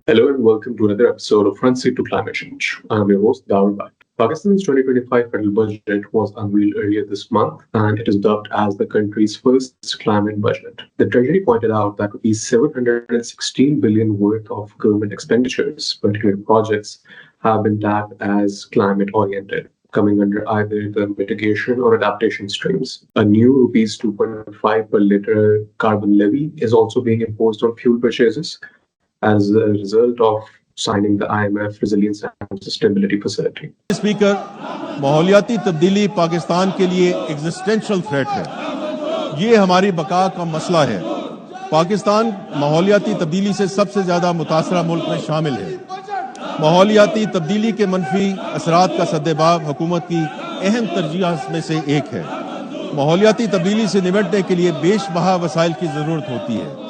Hello and welcome to another episode of Front Seat to Climate Change. I'm your host, Dawar Butt. Pakistan's 2025 federal budget was unveiled earlier this month, and it is dubbed as the country's first climate budget. The Treasury pointed out that rupees 716 billion worth of government expenditures, particularly projects, have been tagged as climate-oriented, coming under either the mitigation or adaptation streams. A new rupees 2.5 per litre carbon levy is also being imposed on fuel purchases as a result of signing the IMF Resilience and Sustainability Facility. Speaker, माहौलियाती तब्दीली पाकिस्तान के लिए existential threat है। ये हमारी बका का मसला है। पाकिस्तान माहौलियाती तब्दीली से सबसे ज़्यादा मुतासरा मुल्क में शामिल है। माहौलियाती तब्दीली के मनफी असरात का सद्देबाब हुकूमत की अहम तरजीह में से एक है। माहौलियाती तब्दीली से निपटने के लिए बेशबहा वसाइल की ज़रूरत होती है।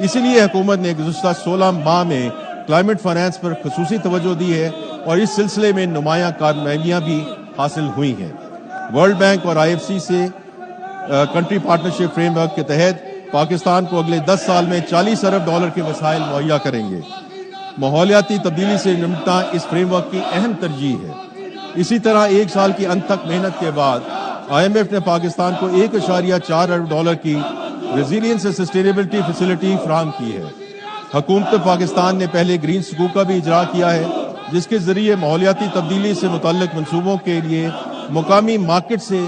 इसीलिए हुकूमत ने गुज़श्ता 16 माह में क्लाइमेट फाइनेंस पर खसूसी तवज्जो दी है और इस सिलसिले में नुमायां कामयाबियां भी हासिल हुई हैं। वर्ल्ड बैंक और IFC से कंट्री पार्टनरशिप फ्रेमवर्क के तहत पाकिस्तान को अगले 10 साल में $40 अरब के वसाइल मुहैया करेंगे। माहौलियाती तब्दीली से निपटना इस फ्रेमवर्क की अहम तरजीह है। इसी तरह 1 साल की अंत तक मेहनत के बाद IMF ने पाकिस्तान को $1.4 अरब की रेजिलियंस एंड सस्टेनेबिलिटी फैसिलिटी फ्राहम की है। हुकूमत पाकिस्तान ने पहले ग्रीन सकूक का भी इजरा किया है, जिसके जरिए माहौलियाती तब्दीली से मुतल्लिक मनसूबों के लिए मुकामी मार्केट से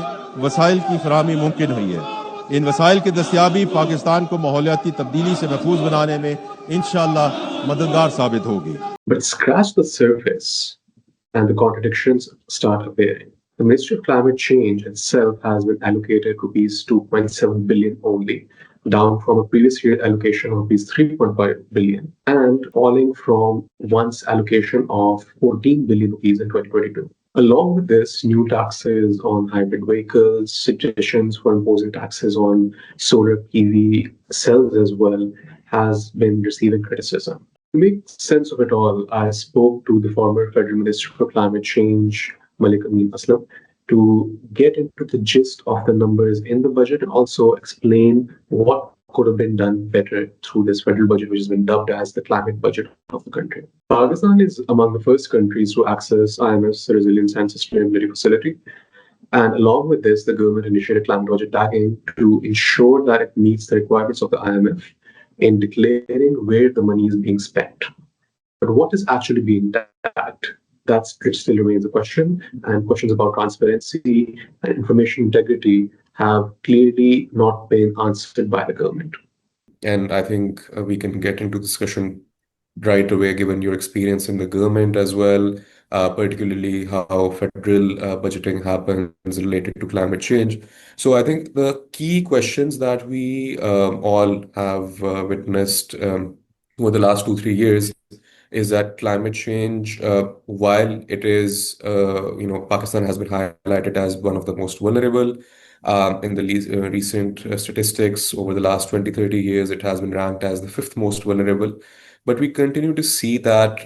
वसाइल की फराहमी मुमकिन हुई है। इन वसाइल की दस्तियाबी पाकिस्तान को माहौलियाती तब्दीली से महफूज बनाने में इंशाअल्लाह मददगार साबित होगी। But scratch the surface and the contradictions start appearing. The Ministry of Climate Change itself has been allocated rupees 2.7 billion only, down from a previous year allocation of rupees 3.5 billion and falling from once allocation of 14 billion rupees in 2022. Along with this, new taxes on hybrid vehicles, suggestions for imposing taxes on solar PV cells as well, has been receiving criticism. To make sense of it all, I spoke to the former Federal Minister for Climate Change, Malik, Amin, Aslam, to get into the gist of the numbers in the budget and also explain what could have been done better through this federal budget, which has been dubbed as the climate budget of the country. Pakistan is among the first countries to access IMF's Resilience and Sustainability Facility. And along with this, the government initiated climate budget tagging to ensure that it meets the requirements of the IMF in declaring where the money is being spent. But what is actually being tagged? It still remains a question, and questions about transparency and information integrity have clearly not been answered by the government. And I think we can get into discussion right away, given your experience in the government as well, particularly how federal budgeting happens related to climate change. So I think the key questions that we all have witnessed over the last 2-3 years is that climate change, while it is, Pakistan has been highlighted as one of the most vulnerable in the recent statistics over the last 20-30 years, it has been ranked as the 5th most vulnerable. But we continue to see that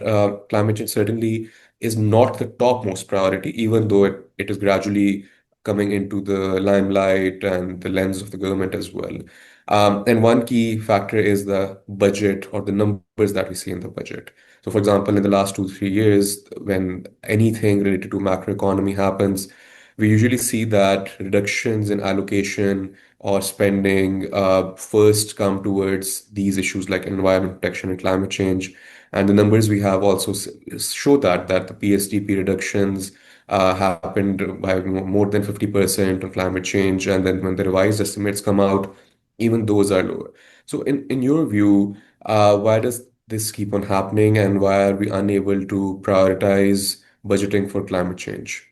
climate change certainly is not the topmost priority, even though it is gradually coming into the limelight and the lens of the government as well. And one key factor is the budget or the numbers that we see in the budget. So, for example, in the last 2-3 years, when anything related to macroeconomy happens, we usually see that reductions in allocation or spending first come towards these issues like environment protection and climate change. And the numbers we have also show that the PSDP reductions happened by more than 50% on climate change. And then when the revised estimates come out, even those are lower. So in your view, why does this keep on happening, and why are we unable to prioritize budgeting for climate change?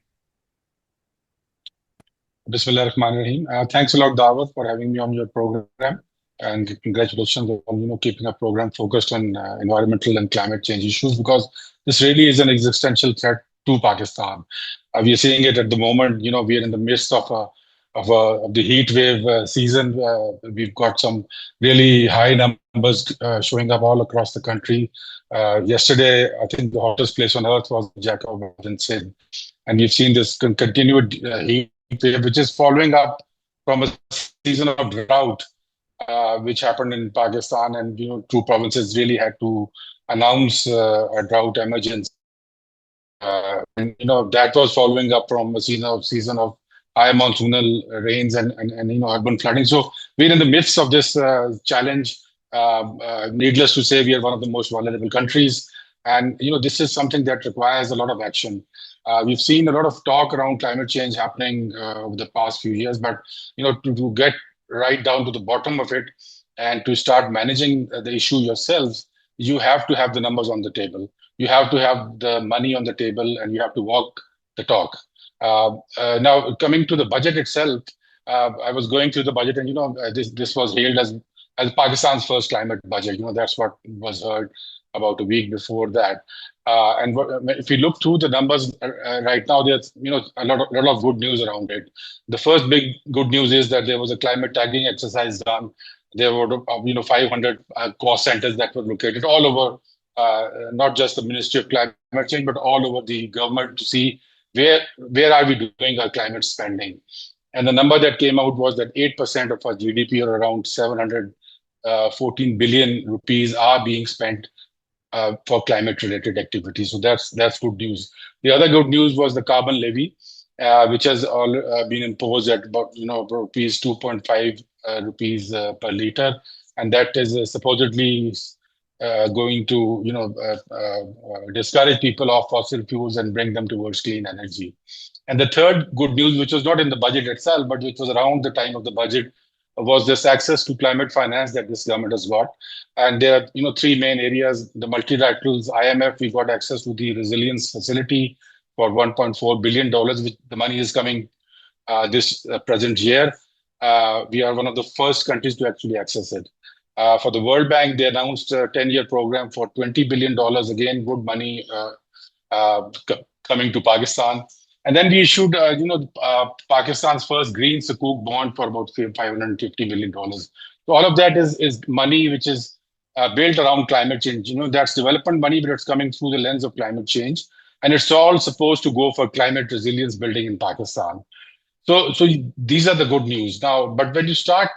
Bismillah ar-Rahman ar-Rahim. Thanks a lot, Dawar, for having me on your program, and congratulations on keeping a program focused on environmental and climate change issues, because this really is an existential threat to Pakistan. We are seeing it at the moment. We are in the midst of the heat wave season. We've got some really high numbers showing up all across the country. Yesterday, I think the hottest place on earth was Jacob and Sid. And we've seen this continued heat wave, which is following up from a season of drought, which happened in Pakistan. And, two provinces really had to announce a drought emergency. And that was following up from a season of high monsoonal rains and urban flooding. So we're in the midst of this challenge. Needless to say, we are one of the most vulnerable countries, and this is something that requires a lot of action. We've seen a lot of talk around climate change happening over the past few years, but to get right down to the bottom of it and to start managing the issue yourselves, you have to have the numbers on the table. You have to have the money on the table, and you have to walk the talk. Now, coming to the budget itself, I was going through the budget, and this was hailed as Pakistan's first climate budget. That's what was heard about a week before that. And if you look through the numbers right now, there's a lot of good news around it. The first big good news is that there was a climate tagging exercise done. There were 500 cost centers that were located all over, not just the Ministry of Climate Change, but all over the government to see where are we doing our climate spending. And the number that came out was that 8% of our GDP, or around 714 billion rupees, are being spent for climate-related activities. So that's good news. The other good news was the carbon levy, which has all been imposed at about rupees 2.5 rupees per liter, and that is supposedly going to discourage people off fossil fuels and bring them towards clean energy. And the third good news, which was not in the budget itself, but which was around the time of the budget, was this access to climate finance that this government has got. And there are three main areas: the multilaterals, IMF. We got access to the resilience facility for $1.4 billion, which the money is coming this present year. We are one of the first countries to actually access it. For the World Bank, they announced a 10-year program for $20 billion. Again, good money coming to Pakistan. And then we issued, Pakistan's first green Sukuk bond for about $550 million. So all of that is money which is built around climate change. That's development money, but it's coming through the lens of climate change. And it's all supposed to go for climate resilience building in Pakistan. So these are the good news. Now, but when you start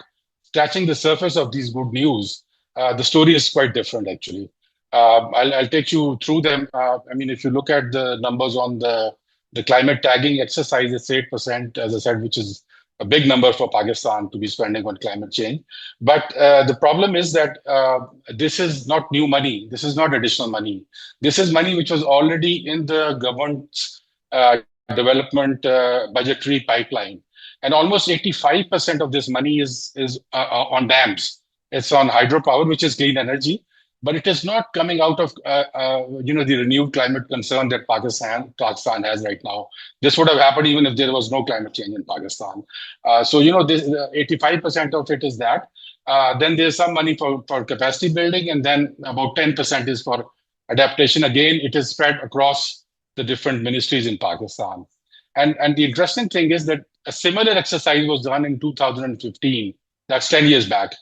scratching the surface of these good news, the story is quite different, actually. I'll take you through them. If you look at the numbers on the climate tagging exercise, it's 8%, as I said, which is a big number for Pakistan to be spending on climate change. But the problem is that this is not new money. This is not additional money. This is money which was already in the government's development budgetary pipeline. And almost 85% of this money is on dams. It's on hydropower, which is clean energy. But it is not coming out of the renewed climate concern that Pakistan has right now. This would have happened even if there was no climate change in Pakistan. This 85% of it is that. Then there's some money for capacity building, and then about 10% is for adaptation. Again, it is spread across the different ministries in Pakistan. And the interesting thing is that a similar exercise was done in 2015. That's 10 years back.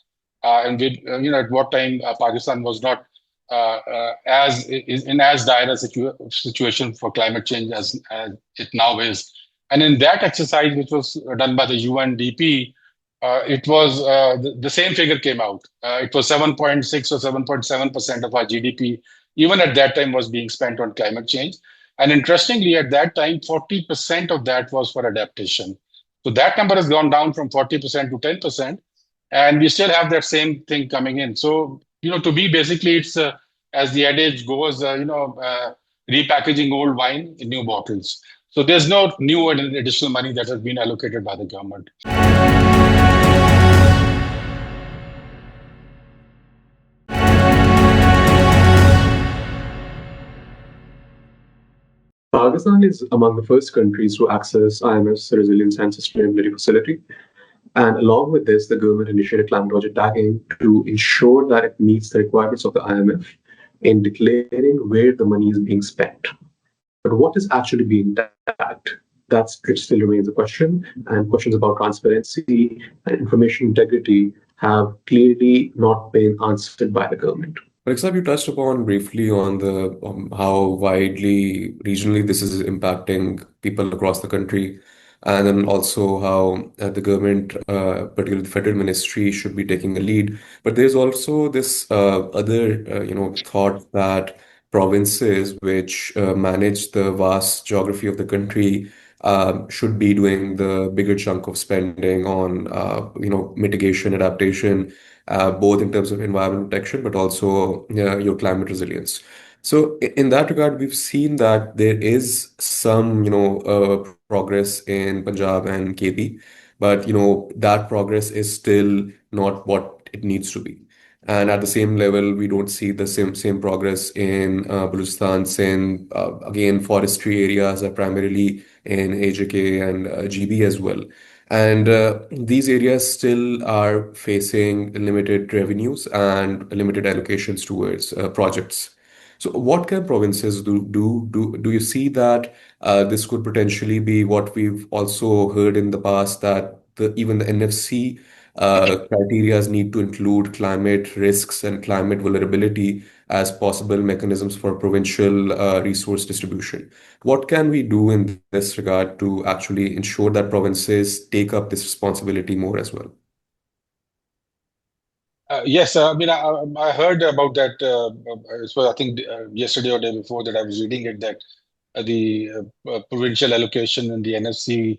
And at what time Pakistan was not in as dire a situation for climate change as it now is. And in that exercise, which was done by the UNDP, it was the same figure came out. It was 7.6 or 7.7% of our GDP, even at that time, was being spent on climate change. And interestingly, at that time, 40% of that was for adaptation. So that number has gone down from 40% to 10%. And we still have that same thing coming in. So, to me, basically, it's, as the adage goes, repackaging old wine in new bottles. So there's no new and additional money that has been allocated by the government. Pakistan is among the first countries to access IMF's Resilience and Sustainability Facility. And along with this, the government initiated climate budget tagging to ensure that it meets the requirements of the IMF in declaring where the money is being spent. But what is actually being tagged? It still remains a question, and questions about transparency and information integrity have clearly not been answered by the government. But except you touched upon briefly on the how widely, regionally, this is impacting people across the country. and then also how the government, particularly the federal ministry, should be taking a lead. But there's also this other, thought that provinces which manage the vast geography of the country should be doing the bigger chunk of spending on, mitigation, adaptation, both in terms of environment protection, but also your climate resilience. So in that regard, we've seen that there is some, progress in Punjab and KP, but that progress is still not what it needs to be. And at the same level, we don't see the same progress in Balochistan, Sindh. Again, forestry areas are primarily in AJK and GB as well. And these areas still are facing limited revenues and limited allocations towards projects. So, what can provinces do you see that this could potentially be what we've also heard in the past, that even the NFC criteria need to include climate risks and climate vulnerability as possible mechanisms for provincial resource distribution? What can we do in this regard to actually ensure that provinces take up this responsibility more as well? Yes, I mean, I heard about that. So I think yesterday or day before that I was reading it, that the provincial allocation in the NFC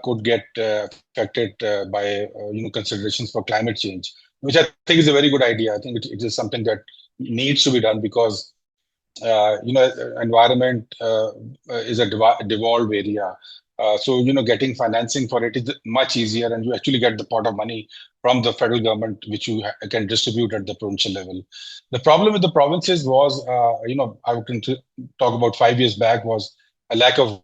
could get affected by considerations for climate change, which I think is a very good idea. I think it is something that needs to be done because environment is a devolved area. So, getting financing for it is much easier, and you actually get the pot of money from the federal government, which you can distribute at the provincial level. The problem with the provinces was, I can talk about 5 years back, was a lack of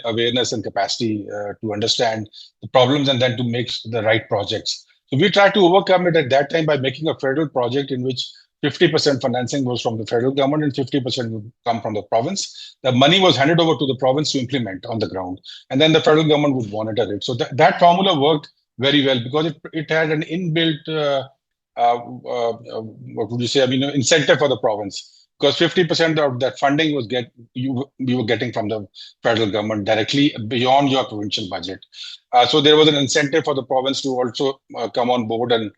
awareness and capacity to understand the problems and then to make the right projects. So we tried to overcome it at that time by making a federal project in which 50% financing was from the federal government and 50% would come from the province. The money was handed over to the province to implement on the ground, and then the federal government would monitor it. So that formula worked very well because it had an inbuilt, what would you say, I mean, incentive for the province. Because 50% of that funding we were getting from the federal government directly beyond your provincial budget. So there was an incentive for the province to also come on board and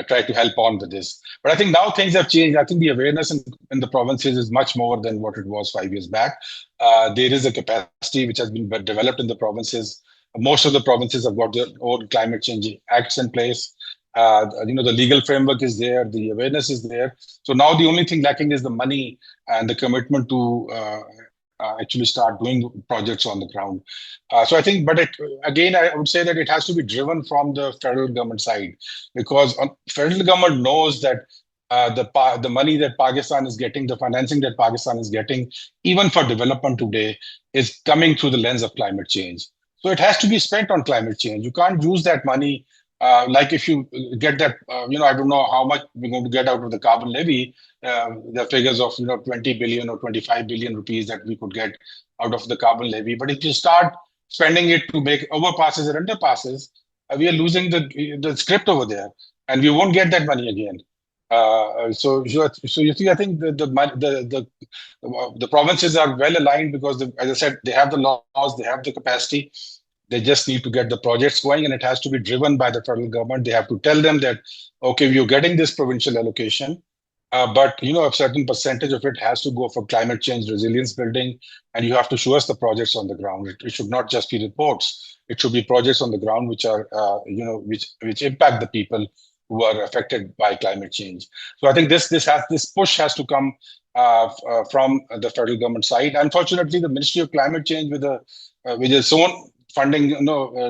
try to help on with this. But I think now things have changed. I think the awareness in the provinces is much more than what it was 5 years back. There is a capacity which has been developed in the provinces. Most of the provinces have got their own climate change acts in place. The legal framework is there, the awareness is there. So now the only thing lacking is the money and the commitment to actually start doing projects on the ground. So I think, but again, I would say that it has to be driven from the federal government side, because federal government knows that the money that Pakistan is getting, the financing that Pakistan is getting, even for development today, is coming through the lens of climate change. So it has to be spent on climate change. You can't use that money like if you get that, I don't know how much we're going to get out of the carbon levy, the figures of 20 billion or 25 billion rupees that we could get out of the carbon levy. But if you start spending it to make overpasses and underpasses, we are losing the script over there, and we won't get that money again. So you see, I think the provinces are well aligned because, as I said, they have the laws, they have the capacity. They just need to get the projects going, and it has to be driven by the federal government. They have to tell them that, okay, you're getting this provincial allocation, but a certain percentage of it has to go for climate change resilience building, and you have to show us the projects on the ground. It should not just be reports. It should be projects on the ground which are, which impact the people who are affected by climate change. So I think this push has to come from the federal government side. Unfortunately, the Ministry of Climate Change, with its own funding,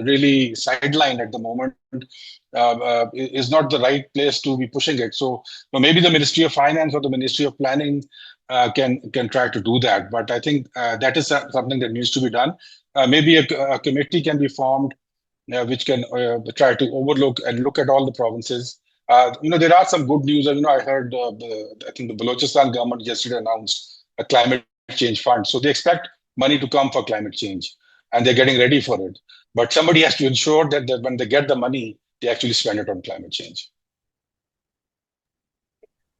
really sidelined at the moment, is not the right place to be pushing it. So maybe the Ministry of Finance or the Ministry of Planning can try to do that. But I think that is something that needs to be done. Maybe a committee can be formed which can try to overlook and look at all the provinces. There are some good news. I heard I think the Balochistan government yesterday announced a climate change fund. So they expect money to come for climate change, and they're getting ready for it. But somebody has to ensure that when they get the money, they actually spend it on climate change.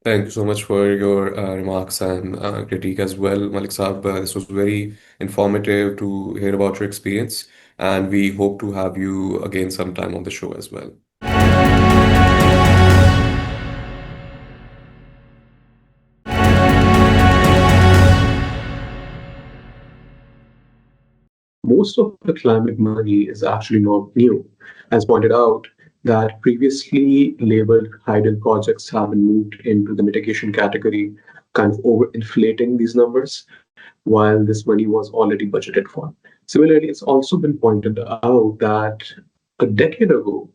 Thank you so much for your remarks and critique as well, Malik Saab. This was very informative to hear about your experience, and we hope to have you again sometime on the show as well. Most of the climate money is actually not new. As pointed out, that previously labeled hidden projects have been moved into the mitigation category, kind of overinflating these numbers, while this money was already budgeted for. Similarly, it's also been pointed out that a decade ago,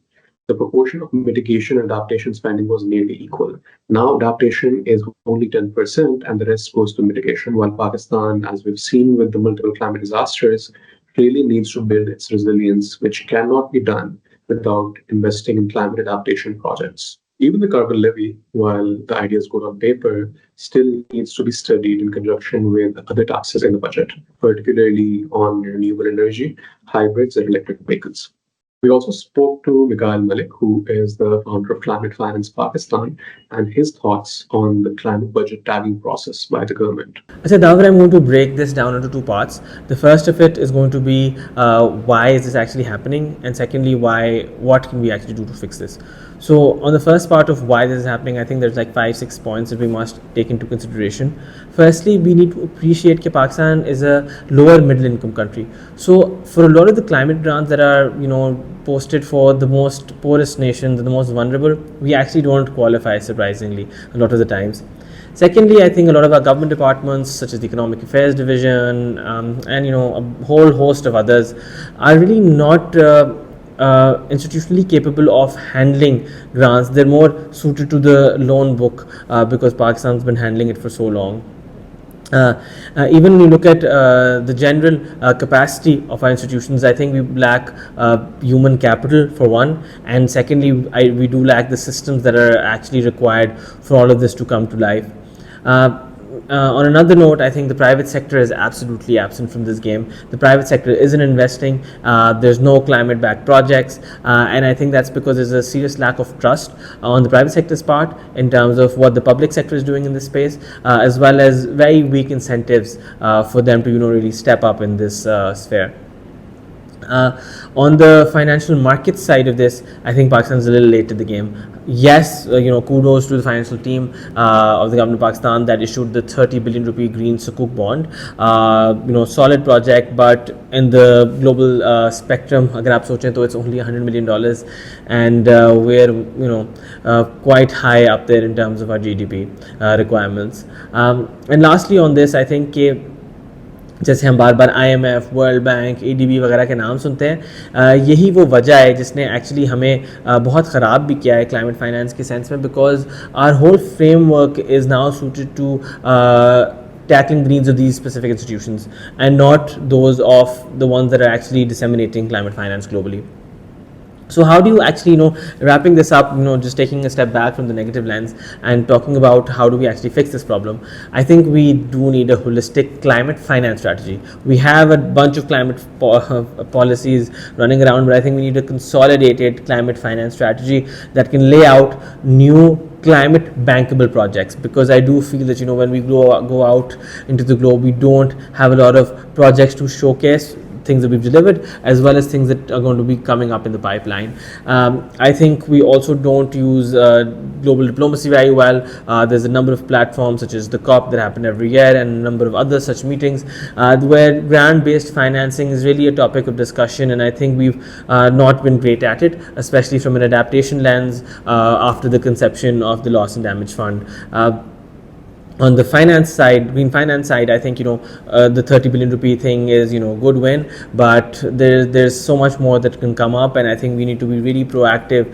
the proportion of mitigation and adaptation spending was nearly equal. Now, adaptation is only 10%, and the rest goes to mitigation, while Pakistan, as we've seen with the multiple climate disasters, really needs to build its resilience, which cannot be done without investing in climate adaptation projects. Even the carbon levy, while the idea is good on paper, still needs to be studied in conjunction with other taxes in the budget, particularly on renewable energy, hybrids, and electric vehicles. We also spoke to Mekaeel Malik, who is the founder of Climate Finance Pakistan, and his thoughts on the climate budget tagging process by the government. So, Dawar, I'm going to break this down into two parts. The first of it is going to be why is this actually happening, and secondly, what can we actually do to fix this. So, on the first part of why this is happening, I think there's like 5-6 points that we must take into consideration. Firstly, we need to appreciate that Pakistan is a lower middle income country. So, for a lot of the climate grants that are posted for the most poorest nations, the most vulnerable, we actually don't qualify, surprisingly, a lot of the times. Secondly, I think a lot of our government departments, such as the Economic Affairs Division, and a whole host of others, are really not institutionally capable of handling grants. They're more suited to the loan book because Pakistan's been handling it for so long. Even when you look at the general capacity of our institutions, I think we lack human capital for one, and secondly, we do lack the systems that are actually required for all of this to come to life. On another note, I think the private sector is absolutely absent from this game. The private sector isn't investing. There's no climate-backed projects, and I think that's because there's a serious lack of trust on the private sector's part in terms of what the public sector is doing in this space, as well as very weak incentives for them to really step up in this sphere. On the financial market side of this, I think Pakistan is a little late to the game. Yes, kudos to the financial team of the government of Pakistan that issued the 30 billion rupee green sukuk bond. Solid project, but in the global spectrum, agar aap sochein to it's only $100 million, and we're quite high up there in terms of our GDP requirements. And lastly on this, I think जैसे हम बार बार IMF, world bank, ADB वगैरह के नाम सुनते हैं, यही वो वजह है जिसने एक्चुअली हमें बहुत ख़राब भी किया है क्लाइमेट फाइनेंस के सेंस में, because our whole framework is now suited to tackling the needs of these specific institutions and not those of the ones that are actually disseminating climate finance globally. So how do you actually, wrapping this up, just taking a step back from the negative lens and talking about how do we actually fix this problem, I think we do need a holistic climate finance strategy. We have a bunch of climate policies running around, but I think we need a consolidated climate finance strategy that can lay out new climate bankable projects, because I do feel that when we go out into the globe, we don't have a lot of projects to showcase things that we've delivered, as well as things that are going to be coming up in the pipeline. I think we also don't use global diplomacy very well. There's a number of platforms such as the COP that happen every year and a number of other such meetings where grant-based financing is really a topic of discussion, and I think we've not been great at it, especially from an adaptation lens after the conception of the Loss and Damage Fund. On the finance side, green finance side, I think the 30 billion rupee thing is good win, but there's so much more that can come up, and I think we need to be really proactive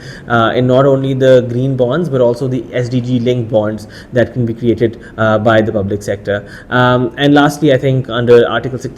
in not only the green bonds but also the SDG linked bonds that can be created by the public sector. And lastly, I think under Article 6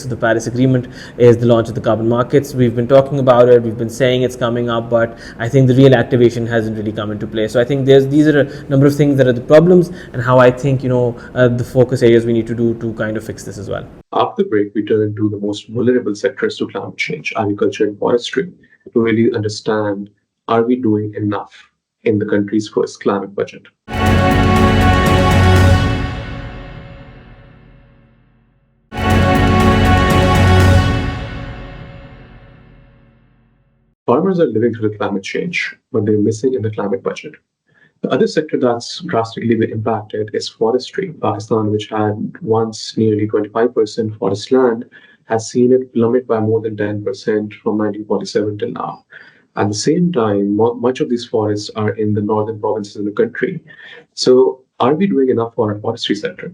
of the Paris Agreement is the launch of the carbon markets. We've been talking about it, we've been saying it's coming up, but I think the real activation hasn't really come into play. So I think these are a number of things that are the problems, and how I think the focus areas we need to do to kind of fix this as well. After the break, we turn to the most vulnerable sectors to climate change, agriculture and forestry, to really understand, are we doing enough in the country's first climate budget. Farmers are living through the climate change, but they're missing in the climate budget. The other sector that's drastically been impacted is forestry. Pakistan, which had once nearly 25% forest land, has seen it plummet by more than 10% from 1947 till now. At the same time, much of these forests are in the northern provinces in the country. So, are we doing enough for our forestry sector?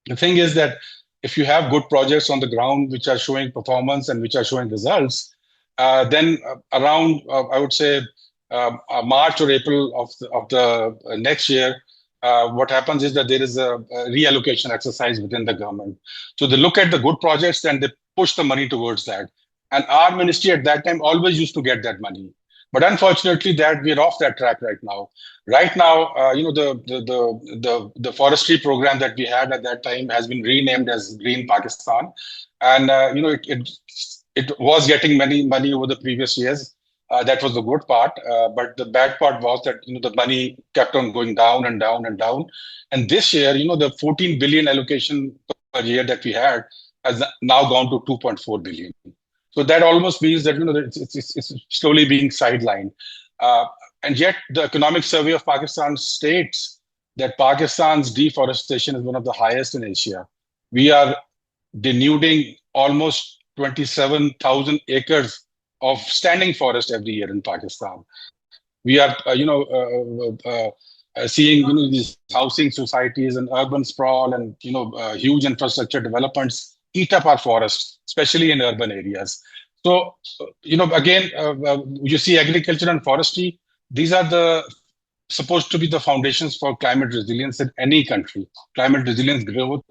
The thing is that if you have good projects on the ground which are showing performance and which are showing results, then around, I would say, March or April of the next year, what happens is that there is a reallocation exercise within the government. So they look at the good projects and they push the money towards that. And our ministry at that time always used to get that money. But unfortunately, that we're off that track right now. Right now, the forestry program that we had at that time has been renamed as Green Pakistan, and it was getting money over the previous years. That was the good part, but the bad part was that the money kept on going down and down and down. And this year, the 14 billion allocation per year that we had has now gone to 2.4 billion. So that almost means that it's slowly being sidelined. And yet the Economic Survey of Pakistan states that Pakistan's deforestation is one of the highest in Asia. We are denuding almost 27,000 acres of standing forest every year in Pakistan. We are, seeing these housing societies and urban sprawl and huge infrastructure developments eat up our forests, especially in urban areas. So, again, you see agriculture and forestry. These are supposed to be the foundations for climate resilience in any country. Climate resilience growth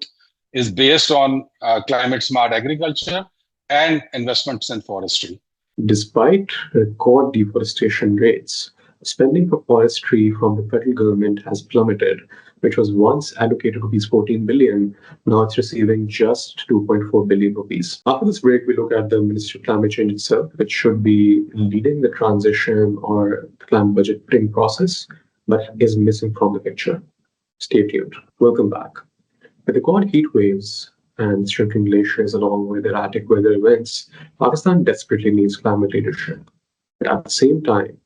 is based on climate smart agriculture and investments in forestry. Despite record deforestation rates, spending for forestry from the federal government has plummeted, which was once allocated rupees 14 billion, now it's receiving just 2.4 billion rupees. After this break, we look at the Ministry of Climate Change itself, which should be leading the transition or the climate budgeting process, but is missing from the picture. Stay tuned. Welcome back. With record heat waves and shrinking glaciers along with erratic weather events, Pakistan desperately needs climate leadership. But at the same time,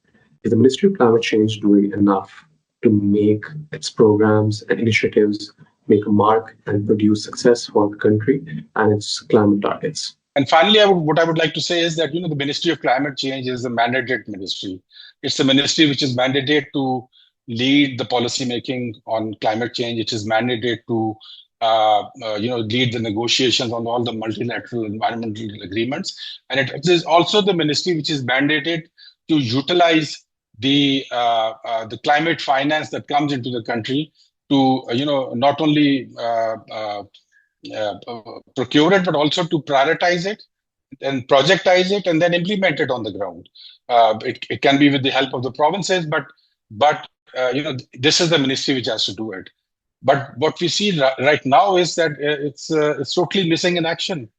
is the Ministry of Climate Change doing enough to make its programs and initiatives make a mark and produce success for the country and its climate targets? And finally, what I would like to say is that the Ministry of Climate Change is a mandated ministry. It's a ministry which is mandated to lead the policy making on climate change. It is mandated to lead the negotiations on all the multilateral environmental agreements, and it is also the ministry which is mandated to utilize the climate finance that comes into the country to not only procure it but also to prioritize it and projectize it and then implement it on the ground. It can be with the help of the provinces, but this is the ministry which has to do it. But what we see right now is that it's totally missing in action.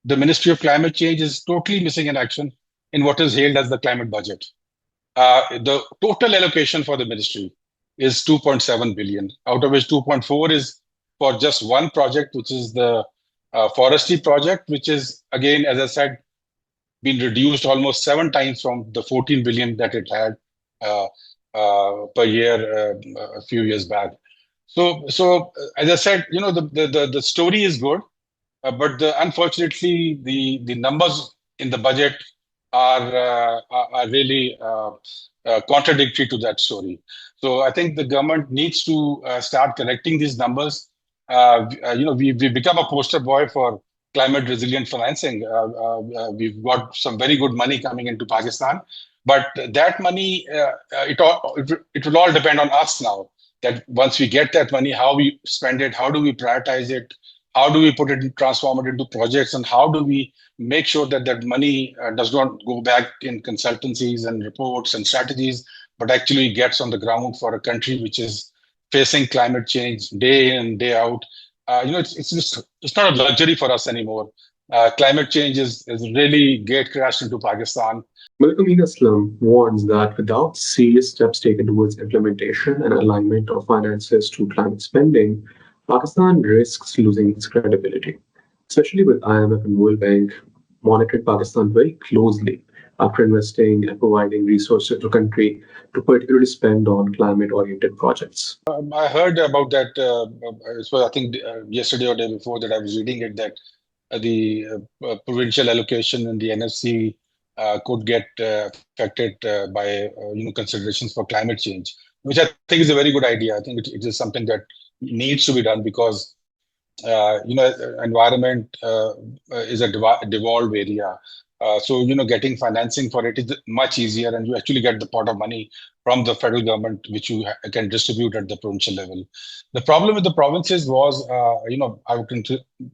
The Ministry of Climate Change is totally missing in action in what is hailed as the climate budget. The total allocation for the ministry is 2.7 billion, out of which 2.4 is for just one project, which is the forestry project, which is, again, as I said, been reduced almost 7 times from the 14 billion that it had per year a few years back. So as I said, the story is good, but unfortunately the numbers in the budget are really contradictory to that story. So I think the government needs to start correcting these numbers. We've become a poster boy for climate resilient financing. We've got some very good money coming into Pakistan, but that money, it will all depend on us now. That once we get that money, how we spend it, how do we prioritize it, how do we put it, transform it into projects, and how do we make sure that that money does not go back in consultancies and reports and strategies, but actually gets on the ground for a country which is facing climate change day in and day out. It's not a luxury for us anymore. Climate change is really gate crashed into Pakistan. Malik Aslam warns that without serious steps taken towards implementation and alignment of finances to climate spending, Pakistan risks losing its credibility, especially with IMF and World Bank monitoring Pakistan very closely after investing and providing resources to the country to particularly spend on climate-oriented projects. I heard about that. So I think yesterday or day before that I was reading it that the provincial allocation in the NFC could get affected by considerations for climate change, which I think is a very good idea. I think it is something that needs to be done because environment is a devolved area. So, getting financing for it is much easier, and you actually get the pot of money from the federal government, which you can distribute at the provincial level. The problem with the provinces was, I can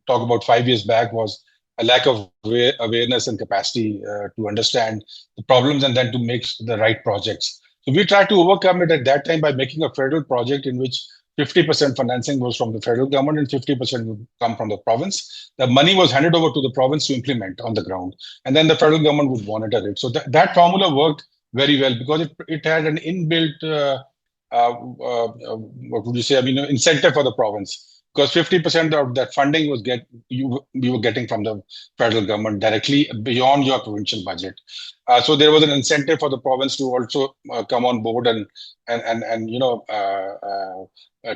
talk about 5 years back, was a lack of awareness and capacity to understand the problems and then to make the right projects. So we tried to overcome it at that time by making a federal project in which 50% financing was from the federal government and 50% would come from the province. The money was handed over to the province to implement on the ground, and then the federal government would monitor it. So that formula worked very well because it had an inbuilt, what would you say, incentive for the province. Because 50% of that funding was we were getting from the federal government directly beyond your provincial budget. So there was an incentive for the province to also come on board and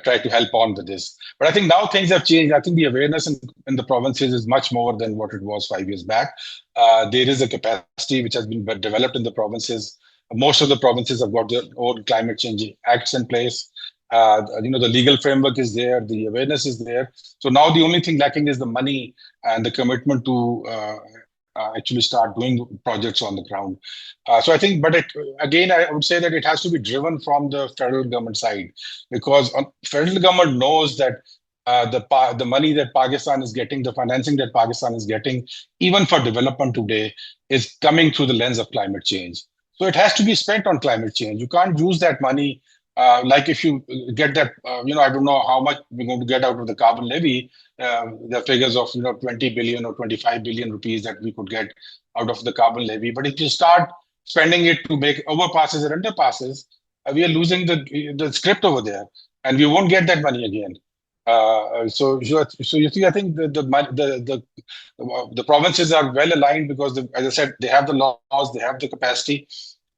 try to help on with this. But I think now things have changed. I think the awareness in the provinces is much more than what it was 5 years back. There is a capacity which has been developed in the provinces. Most of the provinces have got their own climate change acts in place. The legal framework is there, the awareness is there. So now the only thing lacking is the money and the commitment to actually start doing projects on the ground. So I think, but again, I would say that it has to be driven from the federal government side, because federal government knows that the money that Pakistan is getting, the financing that Pakistan is getting, even for development today, is coming through the lens of climate change. So it has to be spent on climate change. You can't use that money like if you get that, I don't know how much we're going to get out of the carbon levy, the figures of 20 billion or 25 billion rupees that we could get out of the carbon levy. But if you start spending it to make overpasses and underpasses, we are losing the script over there, and we won't get that money again. So you see, I think the provinces are well aligned because, as I said, they have the laws, they have the capacity.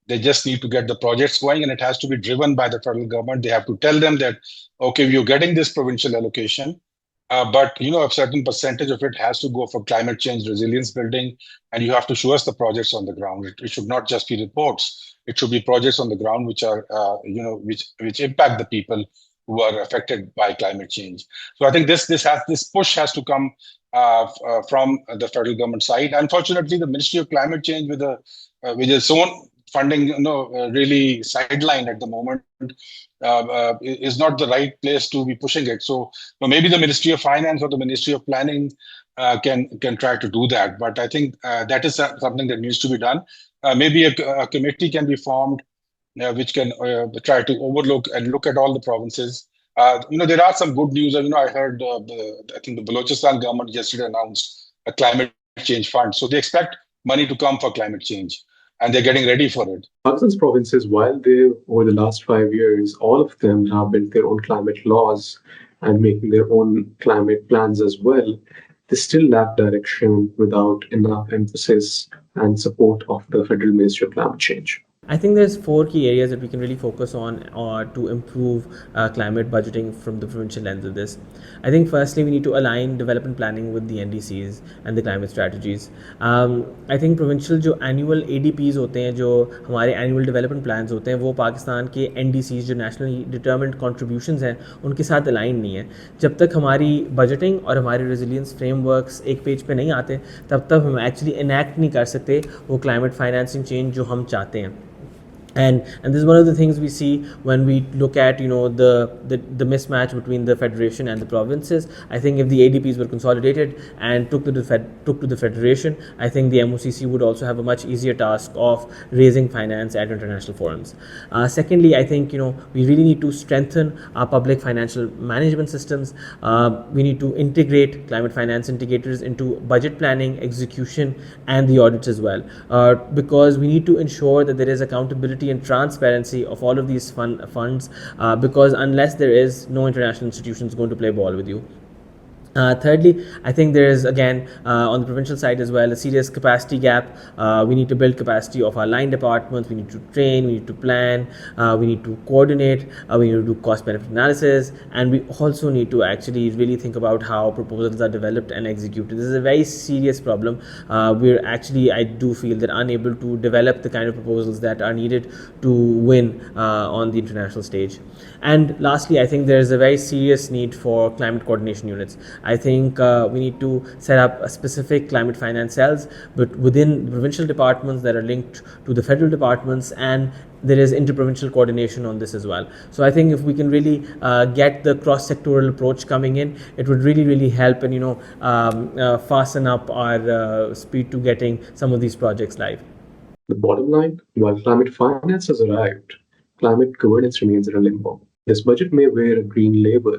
They just need to get the projects going, and it has to be driven by the federal government. They have to tell them that, okay, you're getting this provincial allocation, but a certain percentage of it has to go for climate change resilience building, and you have to show us the projects on the ground. It should not just be reports. It should be projects on the ground which are, which impact the people who are affected by climate change. So I think this push has to come from the federal government side. Unfortunately, the Ministry of Climate Change with its own funding, really sidelined at the moment, is not the right place to be pushing it. So maybe the Ministry of Finance or the Ministry of Planning can try to do that. But I think that is something that needs to be done. Maybe a committee can be formed which can try to overlook and look at all the provinces. There are some good news. I heard I think the Balochistan government yesterday announced a climate change fund. So they expect money to come for climate change, and they're getting ready for it. Pakistan's provinces, while they, over the last 5 years, all of them have built their own climate laws and making their own climate plans as well, they still lack direction without enough emphasis and support of the Federal Ministry of Climate Change. I think there's 4 key areas that we can really focus on to improve climate budgeting from the provincial lens of this. I think firstly we need to align development planning with the NDCs and the climate strategies. I think provincial जो annual ADPs होते हैं, जो हमारे annual development plans होते हैं, वो पाकिस्तान के NDCs जो nationally determined contributions हैं उनके साथ align नहीं है. जब तक हमारी budgeting और हमारे resilience frameworks एक पेज पे नहीं आते, तब तक हम actually enact नहीं कर सकते वो climate financing change जो हम चाहते हैं. And this is one of the things we see when we look at the mismatch between the federation and the provinces. I think if the ADPs were consolidated and took to the federation, I think the MOCC would also have a much easier task of raising finance at international forums. Secondly, I think we really need to strengthen our public financial management systems. We need to integrate climate finance indicators into budget planning, execution, and the audits as well, because we need to ensure that there is accountability and transparency of all of these funds, because unless there is, no international institution is going to play ball with you. Thirdly, I think there is again on the provincial side as well a serious capacity gap. We need to build capacity of our line departments. We need to train. We need to plan. We need to coordinate. We need to do cost benefit analysis, and we also need to actually really think about how proposals are developed and executed. This is a very serious problem. We're actually, I do feel, that unable to develop the kind of proposals that are needed to win on the international stage. And lastly, I think there is a very serious need for climate coordination units. I think we need to set up a specific climate finance cells, but within the provincial departments that are linked to the federal departments, and there is interprovincial coordination on this as well. So I think if we can really get the cross-sectoral approach coming in, it would really help and fasten up our speed to getting some of these projects live. The bottom line, while climate finance has arrived, climate governance remains in a limbo. This budget may wear a green label,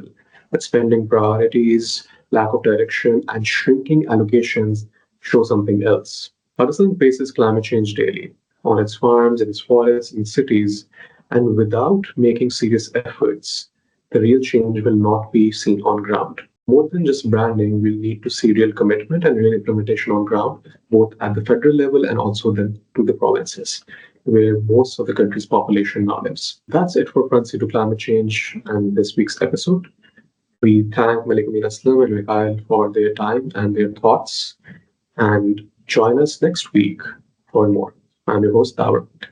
but spending priorities, lack of direction, and shrinking allocations show something else. Pakistan faces climate change daily, on its farms, in its forests, in cities, and without making serious efforts, the real change will not be seen on ground. More than just branding, we'll need to see real commitment and real implementation on ground, both at the federal level and also then to the provinces, where most of the country's population now lives. That's it for Front Seat to Climate Change and this week's episode. We thank Malik, Amin, Aslam, and Mekaeel for their time and their thoughts. And join us next week for more. I'm your host, Dawar Butt.